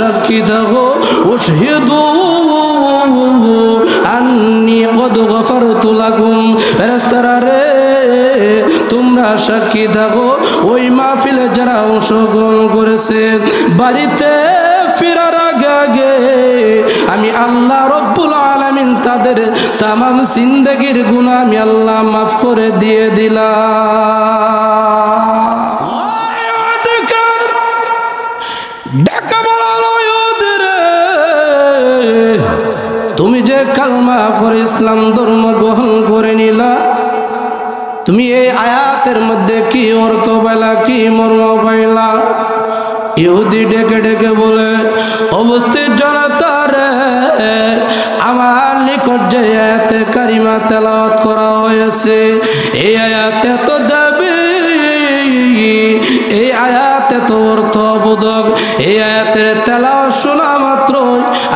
সাক্ষী থাকো উশহিদু আন্নী কদ গফারতু লাকুম ফেরেশতারা রে তোমরা সাক্ষী থাকো ওই মাহফিলে যারা অংশগ্রহণ করেছে বাড়িতে ফেরার আগে আমি আল্লাহ রব্বুল আলামিন তাদের তামাম জিন্দেগির গুনাহ আমি আল্লাহ মাফ করে দিয়ে দিলাম। তুমি যে কালমা পড়ে ইসলাম ধর্ম গ্রহণ করে নিলা তুমি এই আয়াতের মধ্যে কি অর্থ পাইলা কি মর্ম পাইলা? ইহুদি ডেকে ডেকে বলে অবস্থিত জনতা রে আমার নিকট যে আয়াতে কারিমা তেলাওয়াত করা হয়েছে এই আয়াতে তো দাবি এই আয়াতে তো অর্থবোধক এই আয়াতের তেলাওয়াত শোনা মাত্র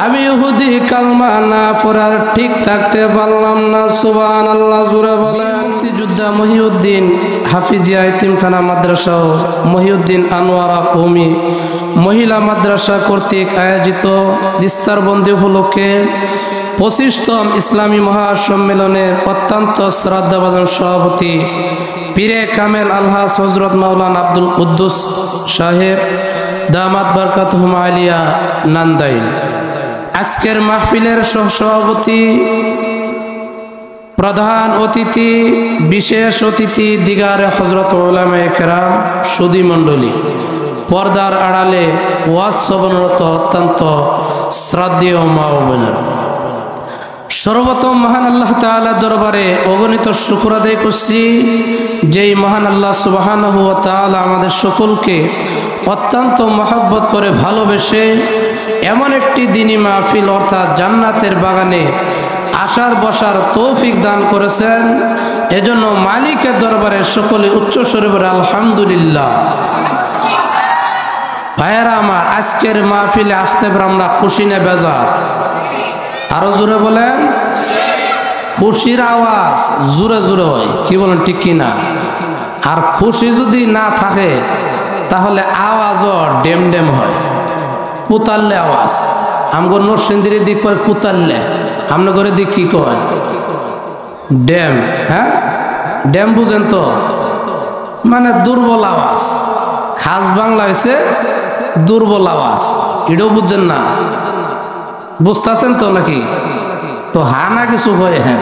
আমি ইহুদি কালমা না পড়ার ঠিক থাকতে পারলাম না। সুবহানাল্লাহ জোরে বলে। মুক্তিযোদ্ধা মহিউদ্দিন হাফিজিয়া এতিমখানা মাদ্রাসা ও মহিউদ্দিন আনোয়ারা কওমি মহিলা মাদ্রাসা কর্তৃক আয়োজিত ইস্তারবন্দি উপলক্ষে 25তম ইসলামী মহাসম্মেলনের অত্যন্ত শ্রদ্ধাভাজন সভাপতি পীরে কামেল আলহাজ হযরত মাওলানা আব্দুল কুদ্দুস সাহেব দামাত বারকাতুহুম আলিয়া নান্দাইল আজকের মাহফিলের সহসভাপতি প্রধান অতিথি বিশেষ অতিথি দিগারে হযরত উলামায়ে কেরাম সুধী মণ্ডলী পর্দার আড়ালে ওয়াজ শ্রবণরত অত্যন্ত শ্রদ্ধেয় মা ও বোনেরা সর্বপ্রথম মহান আল্লাহ তাআলা দরবারে অগণিত শুকর আদায় করছি যেই মহান আল্লাহ সুবহানাহু ওয়া তাআলা আমাদের সকলকে অত্যন্ত মহব্বত করে ভালোবেসে এমন একটি দিনী মাহফিল অর্থাৎ জান্নাতের বাগানে আসার বসার তৌফিক দান করেছেন। এজন্য মালিকের দরবারে সকলে উচ্চ স্বরে বলে আলহামদুলিল্লাহ। ভাইয়েরা আমার আজকের মাহফিলে আসতে পারে আমরা খুশি না বেজার? আরো জোরে বলেন। খুশির আওয়াজ জোরে জোরে হয়, কি বলেন ঠিক কিনা? আর খুশি যদি না থাকে তাহলে আওয়াজও ডেম ডেম হয়, পুতাল্লে আওয়াজ। আমগো নরসিংদীর দিক কয় পুতাল্লে, আমনে করে দিক কি কয় ড্যাম। হ্যাঁ ড্যাম বুঝেন তো, মানে দুর্বল আওয়াজ। খাস বাংলা হয়েছে দুর্বল আওয়াজ, এটাও বুঝছেন না? বুঝতেছেন তো নাকি? তো হা না কিছু হয়। হ্যাঁ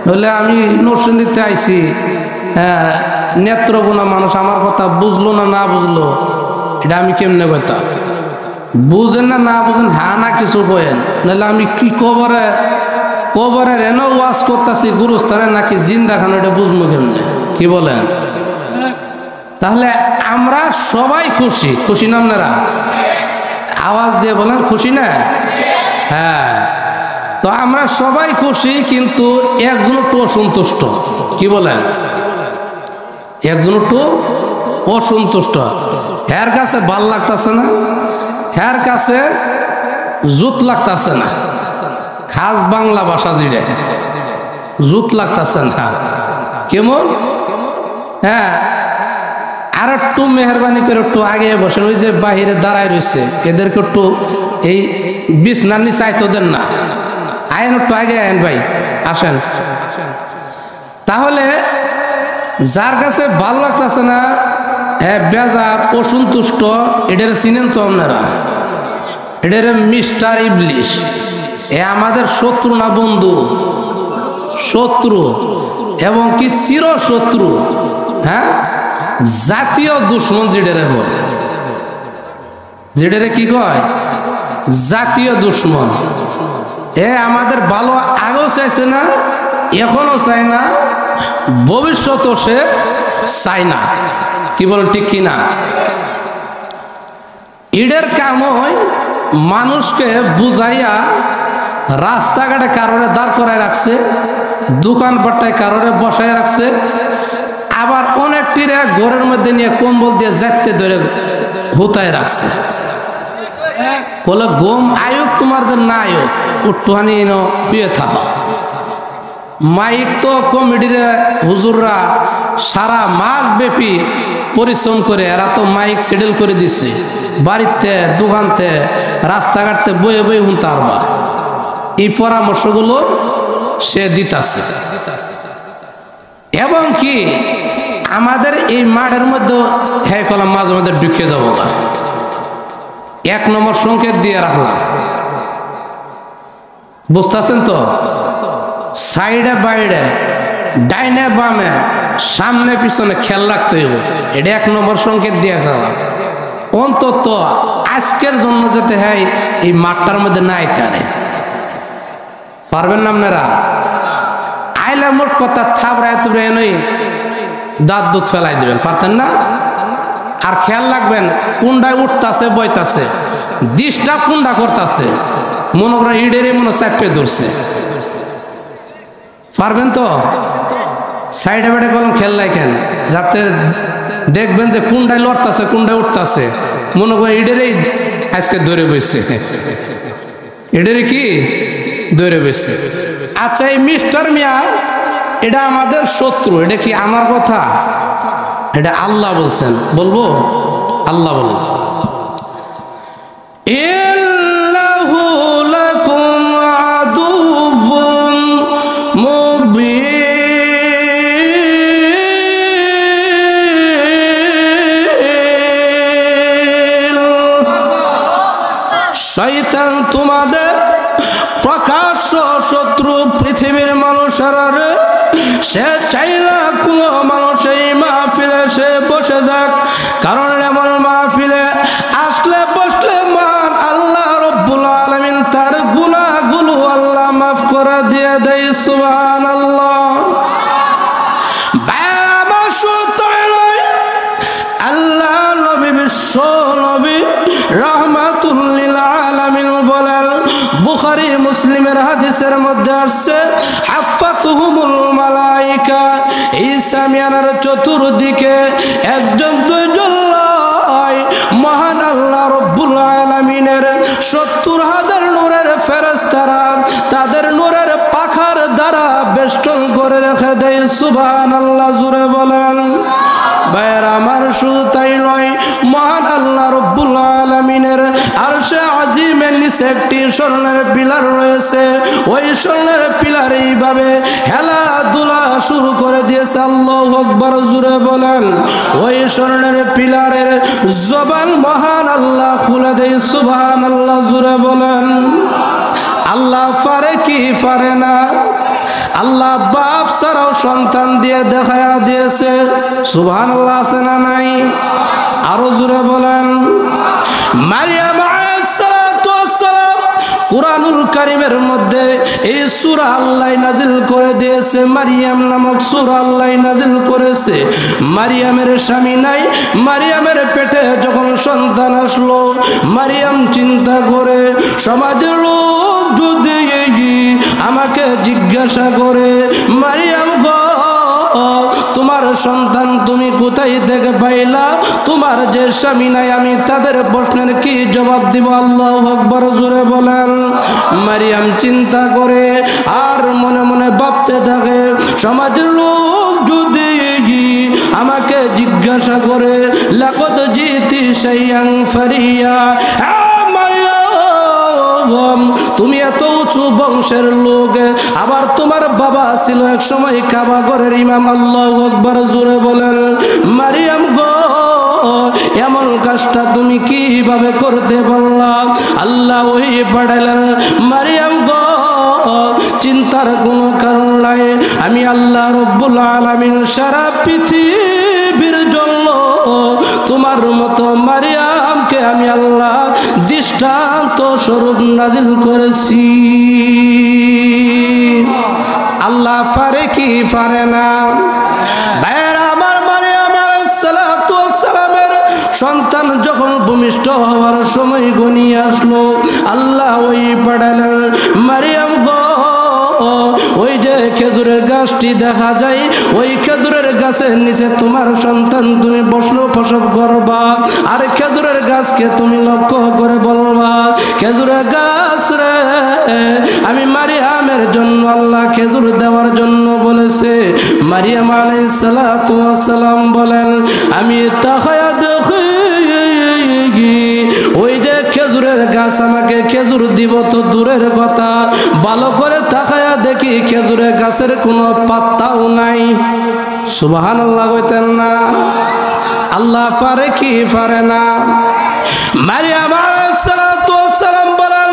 বলে আমি নরসিংদীতে আইছি, হ্যাঁ নেত্রগুনা মানুষ আমার কথা বুঝলো না না বুঝলো এটা আমি কেমনে কইতাম? বুঝেন না না বুঝেন হা না কিছু কয়েন, নাহলে আমি কি কবরের এনে ওয়াজ করতেছি গুরুস্থানে নাকি জিন্দা খান এটা বুঝবো কেমনে? কি বলেন? তাহলে আমরা সবাই খুশি, খুশি না আপনারা? আওয়াজ দিয়ে বলেন খুশি না? হ্যাঁ তো আমরা সবাই খুশি, কিন্তু একজন একটু অসন্তুষ্ট। কি বলেন? একজন একটু অসন্তুষ্ট। হ্যার কাছে ভাল লাগতেছে না, হ্যার কাছে জুত লাগতেছে না। খাস বাংলা ভাষা জিরে জুত লাগতেছে না। কেমন? হ্যাঁ আর একটু মেহরবানি করে একটু আগে বসেন। ওই যে বাহিরে দাঁড়ায় রয়েছে এদেরকে একটু এই বিছনার নিচে আইতো দেন না, আইন একটু আগে আইন ভাই, আসেন। তাহলে যার কাছে ভালো লাগতেছে না, বেজার অসন্তুষ্ট, এটার চিনেন তো আপনারা? এটার মিস্টার ইবলিশ। এ আমাদের শত্রু না বন্ধু? শত্রু, এবং কি চির শত্রু। হ্যাঁ জাতীয় দুশ্মন যেটারে বলে, যেটারে কি কয় জাতীয় দুশ্মন। এ আমাদের ভালো আগেও চাইছে না, এখনো চায় না, ভবিষ্যতও সে চায় না। কি বল ঠিক কিনা? ইডের কাম হয় মানুষকে বুঝাইয়া রাস্তাঘাটে কারোরে দাঁড় করায় রাখছে, দোকানপাট্টায় কারোরে বসায় রাখছে, আবার অনেকটিরে ঘরের মধ্যে নিয়ে কম্বল দিয়ে যাইতে ধরে হুতায় রাখছে। বলে গোম আয়ুক তোমাদের না আয়ুক উঠ্টুহানি শুয়ে থাকা। মাইক তো কমিটির হুজুররা সারা মাস ব্যাপী পরিশ্রম করে, এরা তো মাইক সেটেল করে দিছে, বাড়িতে দোকানতে রাস্তাঘাটতে বয়ে বয়ে শুনতে পারবা। এই পরামর্শগুলো সে দিতাছে। এবং কি আমাদের এই মাঠের মধ্যে হ্যাঁ কলাম মাঝে মাঝে ঢুকে যাবো না, 1 নম্বর সংকেত দিয়ে রাখলাম, বুঝতেছেন তো? সাইডে বাইরে, ডাইনে বামে, সামনে পিছনে খেয়াল রাখতে হইব, এটা 1 নম্বর সংকেত দিয়ে রাখলাম। অন্তত আজকের জন্য যাতে হ্যাঁ এই মাঠটার মধ্যে নাই তারে পারবেন না আপনারা। আইলা মোট কথা থাবড়ায় তুবড়ায় নই দাঁত দুধ ফেলাই দিবেন, পারতেন না? আর খেয়াল রাখবেন কুন্ডায় উঠতাছে বইতাছে, ডিস্টার্ব কুন্ডা করতেছে, মনে করেন ইডেরে মনে চাপে ধরছে, পারবেন তো? সাইডে বেড়ে কলম খেয়াল রাখেন যাতে দেখবেন যে কুন্ডায় লড়তাছে কুন্ডায় উঠতাছে, মনে করেন ইডেরেই আজকে ধরে বসছে, এডেরে কি ধরে বসছে। আচ্ছা এই মিস্টার মিয়া এটা আমাদের শত্রু, এটা কি আমার কথা? এটা আল্লাহ বলছেন, বলবো? আল্লাহ বলেন ইল্লাহু লাকুম আদুউম মুবিন। শয়তান তোমাদের প্রকাশ্য শত্রু। পৃথিবীর মানুষের সে চাইলা কোনো মানুষ এই মাহফিলে সে বসে যাক, কারণ এমন মাহফিলে আসলে বসলে মান আল্লাহ রব্বুল আলামিন তার গুনাহগুলো আল্লাহ মাফ করে দিয়ে দেয়। সুবহানাল্লাহ। আল্লাহ নবী বিশ্ব নবী রাহমাতুল লিল আলামিন বলেন, বুখারী মুসলিমের হাদিসের মধ্যে আসছে, হাফাতুহুমুল মালাইকা, ঈসা মিয়ানের চতুর্দিকে 1-2 জন মহান আল্লাহ রব্বুল আলামিনের 70,000 নূরের ফেরেশতারা তাদের নূরের পাখার দ্বারা বেষ্টন করে রেখে দেয়। সুবহানাল্লাহ, জোরে বলেন। ভাইয়ের আমার শুধু তাই নয়, মহান আল্লাহ রব্বুল আলামিনের আরশে আজিমের নিচে একটি স্বর্ণের পিলার রয়েছে, ওই স্বর্ণের পিলার এইভাবে খেলাধুলা শুরু করে দিয়েছে। আল্লাহু আকবার, জোরে বলেন। ওই স্বর্ণের পিলারের জবান মহান আল্লাহ খুলে দেয়। সুবহানাল্লাহ, জোরে বলেন। আল্লাহ পারে কি পারে না? আল্লাহ বাপ ছাড়াও সন্তান দিয়ে দেখায়া দিয়েছে। সুবহানাল্লাহ, আছে না নাই? আরো জোরে বলেন। মারিয়াম আলাইহিস সালাতু ওয়াস সালাম, কুরআনুল কারীমের মধ্যে এই সূরা আল্লাহ নাজিল করে দিয়েছে, মারিয়াম নামক সূরা আল্লাহ নাজিল করেছে। মারিয়ামের স্বামী নাই, মারিয়ামের পেটে যখন সন্তান আসলো, মারিয়াম চিন্তা করে সমাজের লোক যদি আমাকে জিজ্ঞাসা করে, মারিয়াম গো তোমার সন্তান তুমি কোথায় থেকে পাইলা, তোমার যে স্বামী নাই, আমি তাদের প্রশ্নের কি জবাব দিব? আল্লাহু আকবার, জোরে বলেন। মারিয়াম চিন্তা করে আর মনে মনে ভাবতে থাকে, সমাজের লোক যদি আমাকে জিজ্ঞাসা করে, লাকাদ জিতি শাইআন ফারিয়া, তুমি এত উঁচু বংশের লোক, আবার তোমার বাবা ছিল এক সময় কাবা ঘরের ইমাম। আল্লাহু আকবার, জোরে বলেন। মারিয়াম গো এমন কাজটা তুমি কিভাবে করতে পারলা? আল্লাহ ওই পাঠালেন, মারিয়াম গো চিন্তার কোনো কারণ নাই, আমি আল্লাহ রব্বুল আলামিন সারা পৃথিবীর জন্য তোমার মতো মারিয়ামকে আমি আল্লাহ দৃষ্টান্ত স্বরূপ নাজিল করেছি। আল্লাহ পারে কি পারে না? ভাইয়েরা আমার, মারিয়াম আলাইহিস সালাতু ওয়াস সালামের সন্তান যখন ভূমিষ্ঠ হওয়ার সময় ঘনিয়ে আসলো, আল্লাহ ওই পাঠালেন, মারিয়াম গো ওই যে খেজুর খেজুরের গাছটি দেখা যায়, ওই খেজুরের গাছের নিচে তোমার সন্তান তুমি বসলো প্রসব করবা। আর খেজুরের গাছকে তুমি লক্ষ্য করে বলবা, খেজুরের গাছ রে, আমি মারিয়ামের জন্য আল্লাহ খেজুর দেওয়ার জন্য বলেছে। মারিয়াম আলাইহিস সালাতু ওয়াস সালাম বলেন, আমি তাকায়া দেখি ওই যে খেজুরের গাছ আমাকে খেজুর দিব তো দূরের কথা, ভালো করে তাকায়া দেখি খেজুরের গাছের কোনো পাত্তাও নাই। সুবহানাল্লাহ কইতেন না? আল্লাহ পারে কি পারে না? মারিয়াম আলাইহিস সালাতু ওয়াস সালাম বলেন,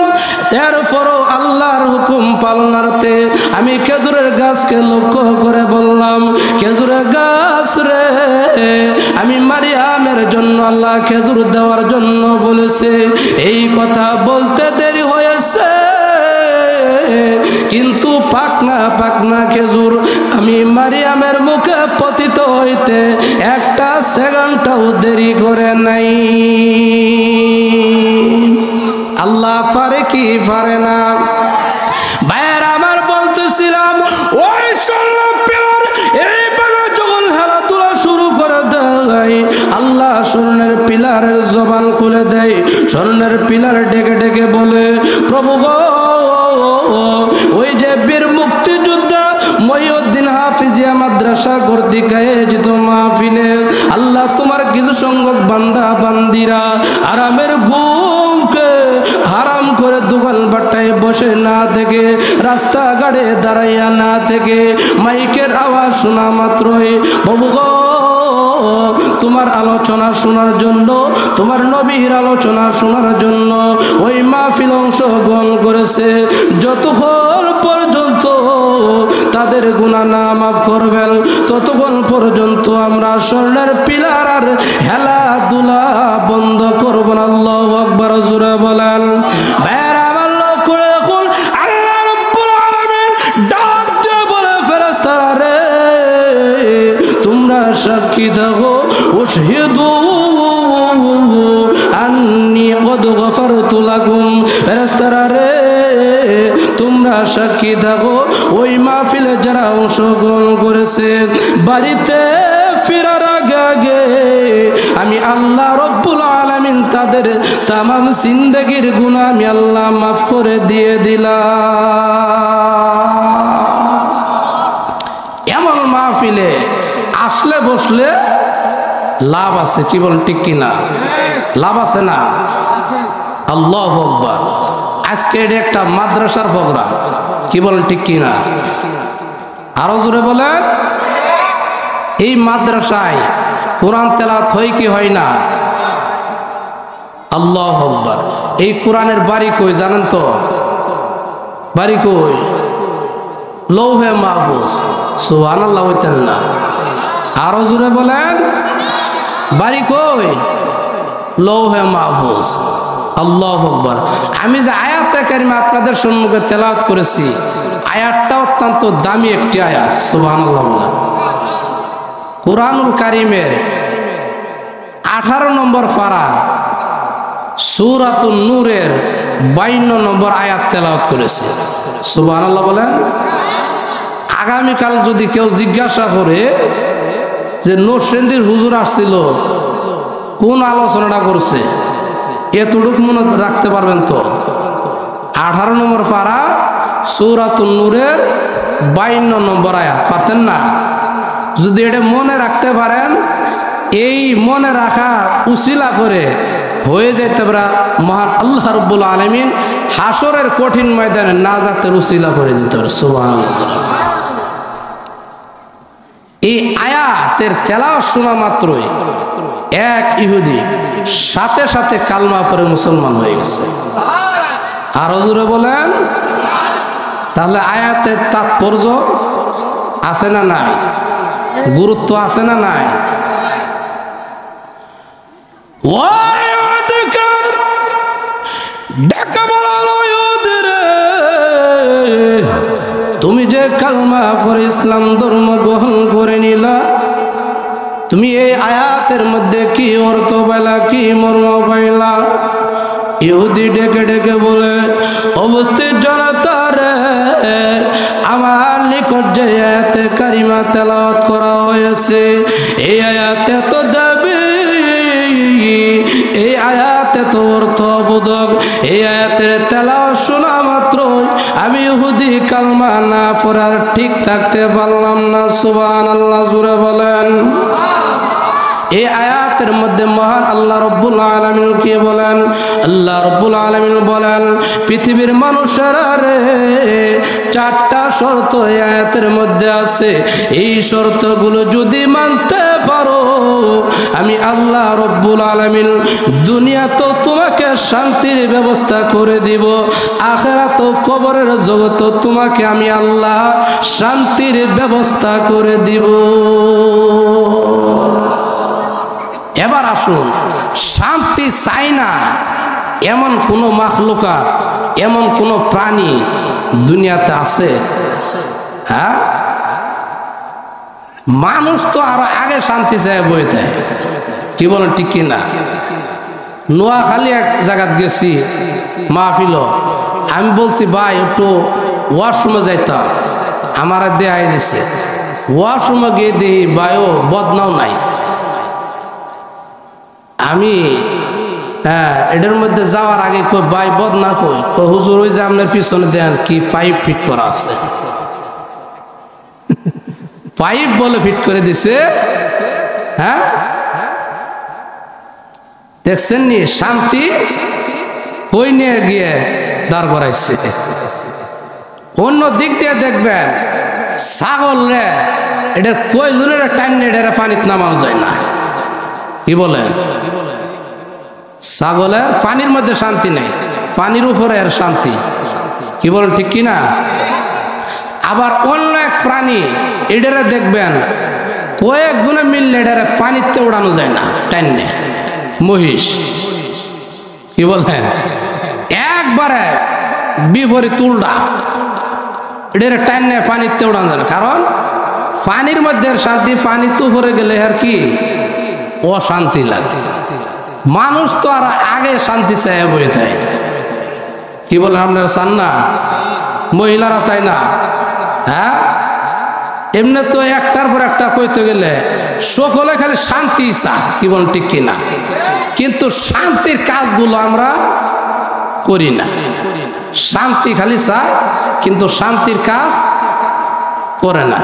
এরপরও আল্লাহর হুকুম পালনার্থে আমি খেজুরের গাছকে লক্ষ্য করে বললাম, খেজুরের গাছ রে, আমি মারিয়ামের জন্য আল্লাহ খেজুর দেওয়ার জন্য বলেছে। এই কথা বলতে দেরি হয়েছে, কিন্তু পাকনা পাকনা খেজুর আমি মারিয়ামের মুখে পতিত হইতে একটা সেকেন্ডটাও দেরি করে নাই। আল্লাহ পারে কি পারে না? ভাইয়ের আমার বলতেছিলাম, ওই স্বর্ণের পিলার এইভাবে যখন খেলাধুলা শুরু করে দেয়, আল্লাহ স্বর্ণের পিলারের জবান খুলে দেয়। স্বর্ণের পিলার ডেকে ডেকে বলে, প্রভু গো, ওই যে বীর মুক্তিযোদ্ধা মহিউদ্দিন হাফিজিয়া মাদ্রাসা কর্তৃক আয়োজিত মাহফিলে আল্লাহ তোমার কিছু সংখ্যক বান্দা বান্দিরা আরামের ঘুমকে হারাম করে দোকান বাট্টায় বসে না থেকে, রাস্তাঘাটে দাঁড়াইয়া না থেকে, মাইকের আওয়াজ শোনা মাত্রই বাবু গো তোমার আলোচনা শোনার জন্য, তোমার নবীর আলোচনা শোনার জন্য ওই মাহফিল অংশগ্রহণ করেছে। যতক্ষণ পর্যন্ত তাদের গুনাহ না মাফ করবেন, ততক্ষণ পর্যন্ত আমরা স্বর্ণের পিলার আর খেলাধুলা বন্ধ করব না। আল্লাহু আকবার, জোরে বলেন। ভাইরা আমার লক্ষ্য রাখুন, আল্লাহ রাব্বুল আলামিন ডাক দিয়ে বলে, ফেরেশতারা রে, তোমরা সাক্ষী থাকো, উশহিদু আন্নী কদ গফারতু লাকুম। ফেরেশতারা রে, তোমরা সাক্ষী থাকো, ওই মাহফিলে যারা অংশগ্রহণ করেছে বাড়িতে ফেরার আগে আমি আল্লাহ রব্বুল আলামিন তাদের তামাম জিন্দেগির গুনাহ আমি আল্লাহ মাফ করে দিয়ে দিলাম। এমন মাহফিলে আসলে বসলে লাভ আছে, কি বলেন ঠিক কিনা? লাভ আছে না? আল্লাহু আকবার। আজকে এটা একটা মাদ্রাসার প্রোগ্রাম, কি বলেন ঠিক কিনা? আরো জোরে বলেন। এই মাদ্রাসায় কোরআন তেলাওয়াত হয় কি হয় না? আল্লাহু আকবার। এই কোরআনের বাড়ি কই জানেন তো? বাড়ি কই? লৌহে মাহফুজ। সুবহানাল্লাহ বলতেন না? আরো জোরে বলেন। বাড়ি কই? লৌহে মাহফুজ। আল্লাহু আকবার। আমি যে আয়াতে কারিমা আপনাদের সম্মুখে তেলাওয়াত করেছি, আয়াতটা অত্যন্ত দামি একটি আয়াত। সুবহানাল্লাহ বলেন। কুরআনুল কারীমের 18 নম্বর পারা সূরাতুন নূরের 52 নম্বর আয়াত তেলাওয়াত করেছে। সুবহানাল্লাহ বলেন। আগামীকাল যদি কেউ জিজ্ঞাসা করে যে নরসিংদীর হুজুর আসছিল, কোন আলোচনাটা করছে, এতটুক মনে রাখতে পারবেন তো? 18 নম্বর পারা সূরাতুন নূরের 52 নম্বর আয়াত পারতেন না? যদি এটা মনে রাখতে পারেন, এই মনে রাখা উসিলা করে হয়ে যেতে পারে মহান আল্লাহ রাব্বুল আলামিন হাসরের কঠিন ময়দানে নাজাতের উসিলা করে দিতে পারে। সুবহানাল্লাহ। এই আয়াতের তেলাওয়াত শোনা মাত্রই এক ইহুদি সাথে সাথে কালমা পড়ে মুসলমান হয়ে গেছে। আরো জোরে বলেন। তাহলে আয়াতের তাৎপর্য আছে না নাই? গুরুত্ব আছে না নাই? তুমি যে কালমা পড়ে ইসলাম ধর্ম গ্রহণ করে নিলা, তুমি এই আয়াতের মধ্যে কি অর্থ পাইলা, কি মর্ম পাইলা? ইহুদি ডেকে ডেকে বলে, অবস্থিত জনতা রে, আমার নিকট যে আয়াতে কারিমা তেলাওয়াত করা হয়েছে এই আয়াতে তো দাবি, এই আয়াতে তো অর্থবোধক, এই আয়াতের তেলাওয়াত শোনা মাত্র আমি ইহুদি কালমা না পড়ার ঠিক থাকতে পারলাম না। সুবহানাল্লাহ, জোরে বলেন। এই আয়াতের মধ্যে মহান আল্লাহ রব্বুল আলামিন কি বলেন? আল্লাহ রব্বুল আলামিন বলেন, পৃথিবীর মানুষেরা রে, চারটা শর্ত এই আয়াতের মধ্যে আছে। এই শর্তগুলো যদি মানতে পারো আমি আল্লাহ রব্বুল আলামিন দুনিয়াতে তোমাকে শান্তির ব্যবস্থা করে দিব, আখিরাত ও কবরের জগতে তোমাকে আমি আল্লাহ শান্তির ব্যবস্থা করে দিব। এবার আসুন, শান্তি চাই না এমন কোনো মাখলুকাত, এমন কোনো প্রাণী দুনিয়াতে আছে? হ্যাঁ, মানুষ তো আরো আগে শান্তি চায় বইতে, কি বলেন ঠিক কিনা? নোয়াখালী এক জায়গায় গেছি মাহফিল, আমি বলছি ভাই একটু ওয়াশরুমে যাইতাম, আমার দেয়াই দিছে। ওয়াশরুমে গিয়ে দেখি ভাইও বদনাও নাই। আমি এটার মধ্যে যাওয়ার আগে কই ভাই বদনা কই? হুজুর ওই যে আপনার পিছনে দেন কি পাইপ ফিট করা আছে। পাইপ বলে ফিট করে দিছে। হ্যাঁ, দেখছেন নি শান্তি কই নিয়ে গিয়ে দাঁড় করাইছে। অন্য দিক দিয়ে দেখবেন ছাগল রে, এটা কয়জনের টাইম নেই, এটা পানিতে নামানো যায় না। কি বলেন? ছাগলের পানির মধ্যে শান্তি নেই, পানির উপরে এর শান্তি। কি বলেন ঠিক কিনা? আবার অন্য এক প্রাণী এটারে দেখবেন কয়েকজনে মিললে এটারে পানিতে উড়ানো যায় না, টাইনে। মহিষ, কি বলেন? একবারে বিপরীত উল্টা, এটারে টাইনে পানিতে উড়ানো যায় না, কারণ পানির মধ্যে শান্তি, পানিতে উপরে গেলে আর কি অশান্তি লাগে। মানুষ তো আর আগে শান্তি চায় বই থাকে। কি বলেন আপনারা চান না? মহিলারা চায় না? হ্যাঁ, এমনি তো একটার পর একটা কইতে গেলে সকলে খালি শান্তি চায়। কি বলেন ঠিক কিনা? কিন্তু শান্তির কাজগুলো আমরা করি না। শান্তি খালি চায় কিন্তু শান্তির কাজ করে না।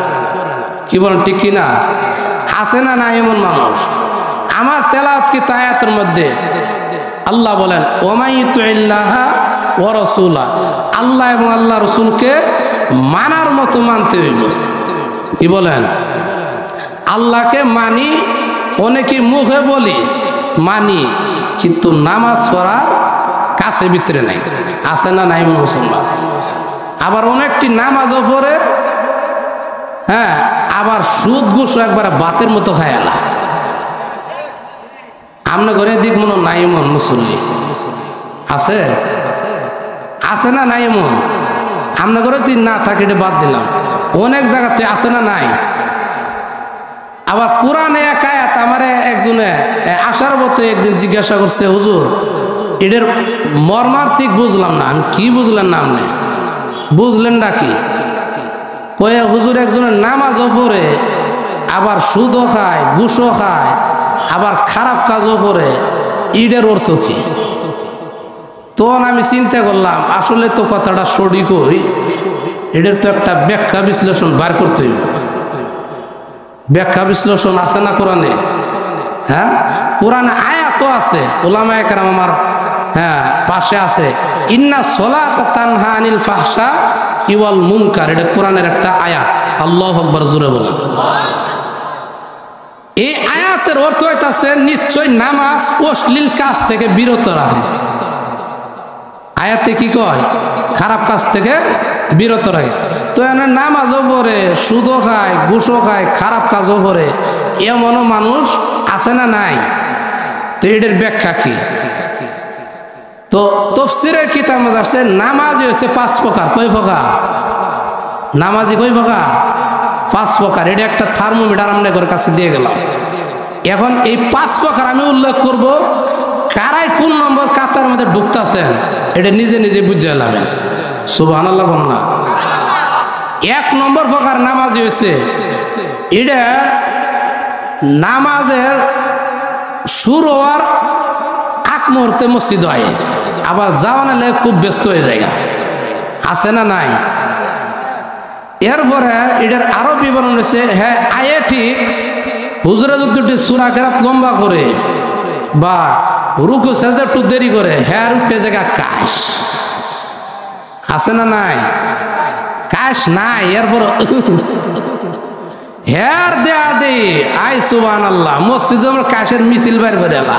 কি বলেন ঠিক কিনা? আছে না না এমন মানুষ? আমার তেলাওয়াত কি আয়াতের মধ্যে আল্লাহ বলেন, ওমাইতুল্লাহা ওয়া রাসূলা, আল্লাহ এবং আল্লাহ রসুলকে মানার মতো মানতে হইব। কি বলেন? আল্লাহকে মানি, অনেকে মুখে বলি মানি, কিন্তু নামাজ পড়ার কাছে ভিতরে নাই। আছে না নাই মুসলমান? আবার অনেকটি নামাজও পড়ে, হ্যাঁ, আবার সুদ ঘুষ একবার বাতের মতো খায় না। আপনার ঘরে দিক মনে নাই এমন মুসল্লি আছে? আছে না নাই এমন? আপনার ঘরে তুই না থাকে এটা বাদ দিলাম, অনেক জায়গাতে আছে না নাই? আবার কোরআনে এক আয়াত আমার একজনে আসার মতো একদিন জিজ্ঞাসা করছে, হুজুর এটার মর্মার্থিক বুঝলাম না। আমি কি বুঝলেন না? আপনি বুঝলেন না কি? কয়ে হুজুর একজনের নামাজও পড়ে, আবার সুদও খায়, ঘুষও খায়, আবার খারাপ কাজও করে, ঈদের অর্থ কি? তখন আমি চিন্তা করলাম আসলে তো কথাটা সঠিক, এটার তো একটা ব্যাখ্যা বিশ্লেষণ বার করতে হইব। ব্যাখ্যা বিশ্লেষণ আছে না কোরআনে? হ্যাঁ, কোরআনে আয়াত আছে, উলামায়ে কেরাম আমার হ্যাঁ পাশে আছে, ইন্না সলাতা তানহা আনিল ফাহশা ওয়াল মুনকার, এটা কোরআনের একটা আয়াত। আল্লাহু আকবার, জোরে বলেন। এই আয়াতের অর্থ হইতাছে নিশ্চয় নামাজ অশ্লীল কাজ থেকে বিরত রাখে। আয়াতে কি কয়? খারাপ কাজ থেকে বিরত রাখে। তো এনে নামাজও পড়ে, সুদও খায়, ঘুষও খায়, খারাপ কাজও করে, এমনও মানুষ আছে না নাই? তো এটার ব্যাখ্যা কি? তো তাফসীরের কিতাব মধ্যে আছে নামাজ হচ্ছে 5 প্রকার। কয় প্রকার? নামাজি কয় প্রকার? 5 প্রকার। এটা একটা থার্মোমিটার আপনাদের কাছে দিয়ে গেলাম। এখন এই 5 প্রকার আমি উল্লেখ করব, কারাই কোন নম্বর কাতার মধ্যে ঢুকতেছেন এটা নিজে নিজে বুঝে নেবেন। সুবহানাল্লাহ বলনা। এক নম্বর প্রকার নামাজি হয়েছে এটা নামাজের শুরু হওয়ার আগ মুহূর্তে মসজিদ হয়, আবার যাওয়ানালে খুব ব্যস্ত হয়ে যায়, আছে না নাই? এরপরে এটার আরো বিবরণ রয়েছে, হ্যাঁ আয়ে ঠিক হুজুরে যদি সূরা কেরাত লম্বা করে বা রুকু সেজদা একটু দেরি করে, হ্যাঁ উঠে জায়গা কাশ, আছে না নাই? কাশ নাই, এরপর হ্যার দেয়া দে আই সুবহানাল্লাহ, মসজিদে আমরা কাশের মিছিল বের করে এলা।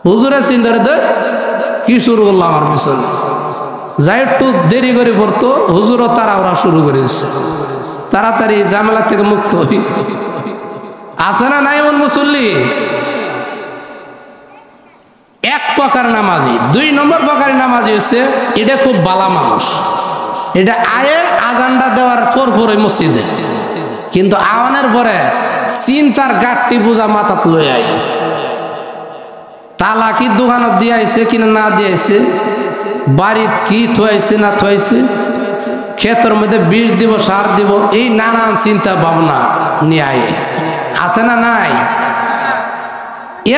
হুজুরে চিন্তা করে কি শুরু করলাম আমার পিছনে, যাই একটু দেরি করে পড়তো, হুজুরও তারা ওরা শুরু করে দিচ্ছে, তাড়াতাড়ি ঝামেলা থেকে মুক্ত হই। আছে না নাই এমন মুসল্লি? এক প্রকার নামাজি। দুই নম্বর প্রকার নামাজি হচ্ছে এটা খুব বালা মানুষ, এটা আয়ে আজানটা দেওয়ার পর ওই মসজিদে, কিন্তু আওয়ানের পরে চিন্তার গাঠটি বোঝা মাথাত লই আই, তালা কি দোকানত দিয়ে আইছে কিনা না দিয়ে আইছে, বাড়িত কি থুয়াইছে না থুয়াইছে, ক্ষেতের মধ্যে বিষ দিব সার দিব, এই নানান চিন্তা ভাবনা নিয়ে আয়, আছে না নাই?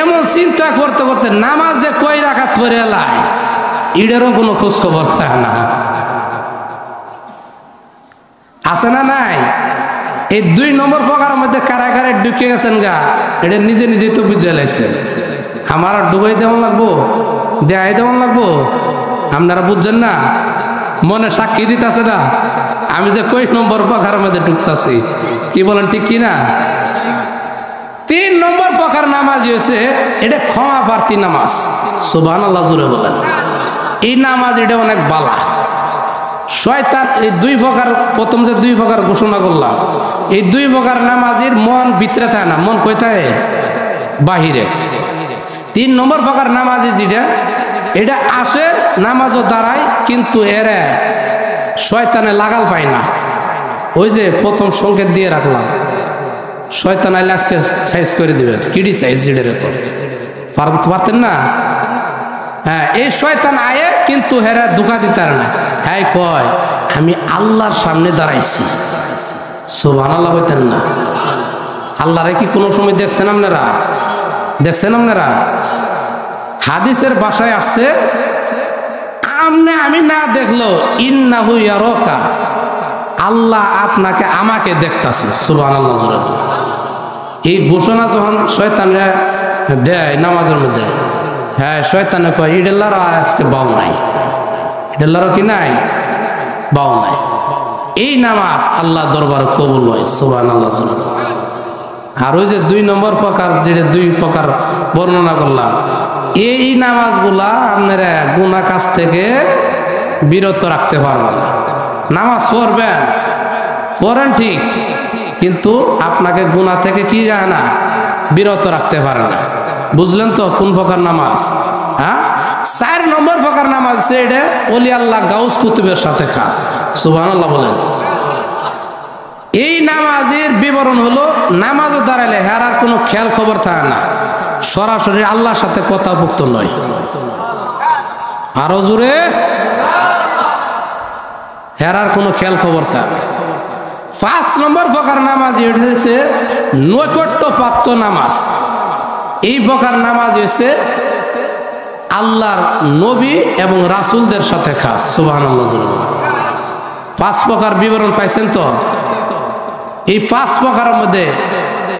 এমন চিন্তা করতে করতে নামাজ যে কই রাখাত পরে এলাই এটারও কোনো খোঁজ খবর থাকে না, আছে না নাই? এই দুই নম্বর প্রকারের মধ্যে কারা কারা ঢুকে গেছেন গা, এটা নিজে নিজে তো বুঝে লাইছে। আমার ডুবাই দেওয়া লাগবো, দেয়াই দেওয়া লাগবো, আপনারা বুঝছেন না? মনে সাক্ষী দিতেছে না আমি যে কই নম্বর প্রকারের মধ্যে ঢুকতেছি, কি বলেন ঠিক কি না? তিন নম্বর প্রকার নামাজ হয়েছে এটা ক্ষমা প্রার্থী নামাজ, সুবহানাল্লাহ জোরে বলেন। এই নামাজ এটা অনেক বালা। শয়তান এই দুই প্রকার, প্রথম যে দুই প্রকার ঘোষণা করলাম, এই দুই প্রকার নামাজের মন ভিতরে থাকে না, মন কই থাকে? বাহিরে। তিন নম্বর প্রকার নামাজি যেটা, এটা আসে নামাজও দাঁড়ায়, কিন্তু এরা শয়তানে লাগাল পায় না। ওই যে প্রথম সংকেত দিয়ে রাখলাম, শয়তান আইলে আজকে সাইজ করে দিবেন, কিডি সাইজ যেটার উপর পারতেন না? হ্যাঁ, এই শয়তান আয়ে কিন্তু হেরা ধোঁকা দিতে না, হ্যাঁ কয় আমি আল্লাহর সামনে দাঁড়াইছি, সুবহানাল্লাহ বলতেন না? আল্লাহরে কি কোনো সময় দেখছেন আপনারা? দেখছেন আপনারা? হাদিসের ভাষায় আসছে আমি না দেখলো ইন্নাহু ইয়ারাকা, আল্লাহ আপনাকে আমাকে দেখতাছে, সুবহানাল্লাহ। এই ঘোষণা যখন শয়তানরা দেয় নামাজের মধ্যে, হ্যাঁ শয়তানে কয় ইডেল্লার আজকে বাউ নাই, ইডেল্লারও কি নাই, বাউ নাই। এই নামাজ আল্লাহ দরবার কবুল হয়, সুবহানাল্লাহ। আর ওই যে দুই নম্বর প্রকার, যেটা দুই প্রকার বর্ণনা করলাম, এই নামাজগুলা আপনারা গুনাহ কাজ থেকে বিরত রাখতে পারবেন। নামাজ পড়বেন, পড়েন ঠিক, কিন্তু আপনাকে গুনাহ থেকে কি যায় না, বিরত রাখতে পারে না। বুঝলেন তো কোন প্রকার নামাজ? হ্যাঁ, 4 নম্বর প্রকার নামাজ এটা ওলি আল্লাহ গাউস কুতুবের সাথে খাস, সুবহানাল্লাহ বলেন। এই নামাজের বিবরণ হলো নামাজও দাঁড়ালে হেরার কোনো খেয়াল খবর থাকে না, সরাসরি আল্লাহর সাথে কথাভুক্ত নয়। আরো জোরে, হেরার কোনো খেয়াল খবর থাকে। 5 নম্বর প্রকার নামাজ এটা হচ্ছে নৈকট্যপ্রাপ্ত নামাজ। এই প্রকার নামাজ হচ্ছে আল্লাহর নবী এবং রাসূলদের সাথে খাস, সুবহানাল্লাহ। 5 প্রকার বিবরণ পাইছেন তো? এই 5 প্রকারের মধ্যে